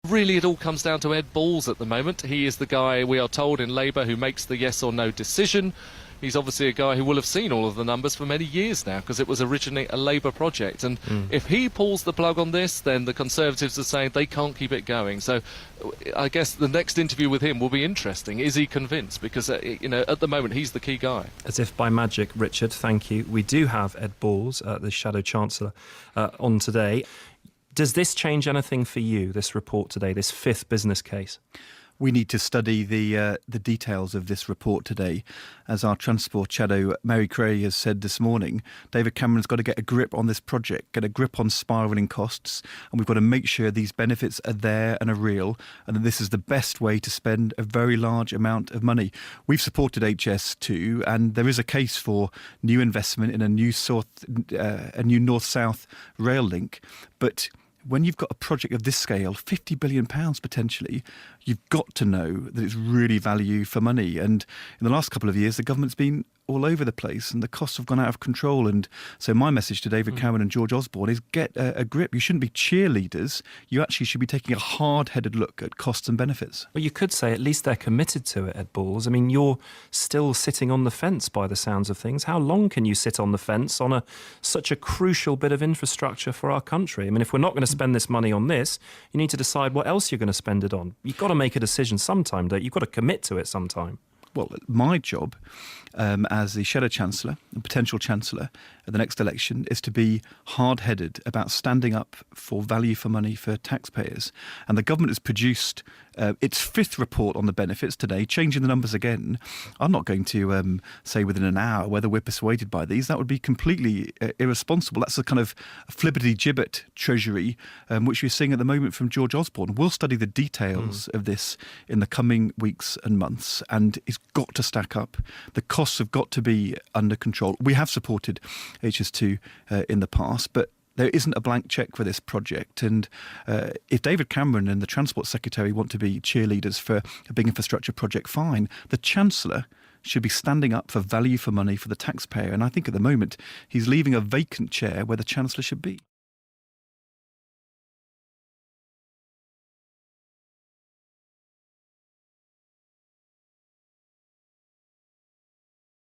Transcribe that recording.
Really, it all comes down to Ed Balls at the moment. He is the guy, we are told, in Labour who makes the yes or no decision. He's obviously a guy who will have seen all of the numbers for many years now, because it was originally a Labour project. And if he pulls the plug on this, then the Conservatives are saying they can't keep it going. So I guess the next interview with him will be interesting. Is he convinced? Because, at the moment, he's the key guy. As if by magic, Richard, thank you. We do have Ed Balls, the Shadow Chancellor, on today. Does this change anything for you, this report today, this fifth business case? We need to study the details of this report today. As our Transport Shadow, Mary Cray, has said this morning, David Cameron's got to get a grip on this project, get a grip on spiralling costs, and we've got to make sure these benefits are there and are real, and that this is the best way to spend a very large amount of money. We've supported HS2, and there is a case for new investment in a new north-south rail link, but when you've got a project of this scale, £50 billion potentially, you've got to know that it's really value for money. And in the last couple of years, the government's been all over the place and the costs have gone out of control. And so my message to David Cameron and George Osborne is get a grip. You shouldn't be cheerleaders. You actually should be taking a hard-headed look at costs and benefits. Well, you could say at least they're committed to it, Ed Balls. I mean, you're still sitting on the fence by the sounds of things. How long can you sit on the fence on such a crucial bit of infrastructure for our country? I mean, if we're not going to spend this money on this, you need to decide what else you're going to spend it on. You've got to make a decision sometime, don't you? You've got to commit to it sometime. Well, my job as the Shadow Chancellor and potential Chancellor at the next election is to be hard-headed about standing up for value for money for taxpayers. And the government has produced its fifth report on the benefits today, changing the numbers again. I'm not going to say within an hour whether we're persuaded by these. That would be completely irresponsible. That's a kind of flippity-gibbet treasury which we're seeing at the moment from George Osborne. We'll study the details of this in the coming weeks and months, and it's got to stack up. The costs have got to be under control. We have supported HS2 in the past, but there isn't a blank cheque for this project. And if David Cameron and the Transport Secretary want to be cheerleaders for a big infrastructure project, fine. The Chancellor should be standing up for value for money for the taxpayer. And I think at the moment he's leaving a vacant chair where the Chancellor should be.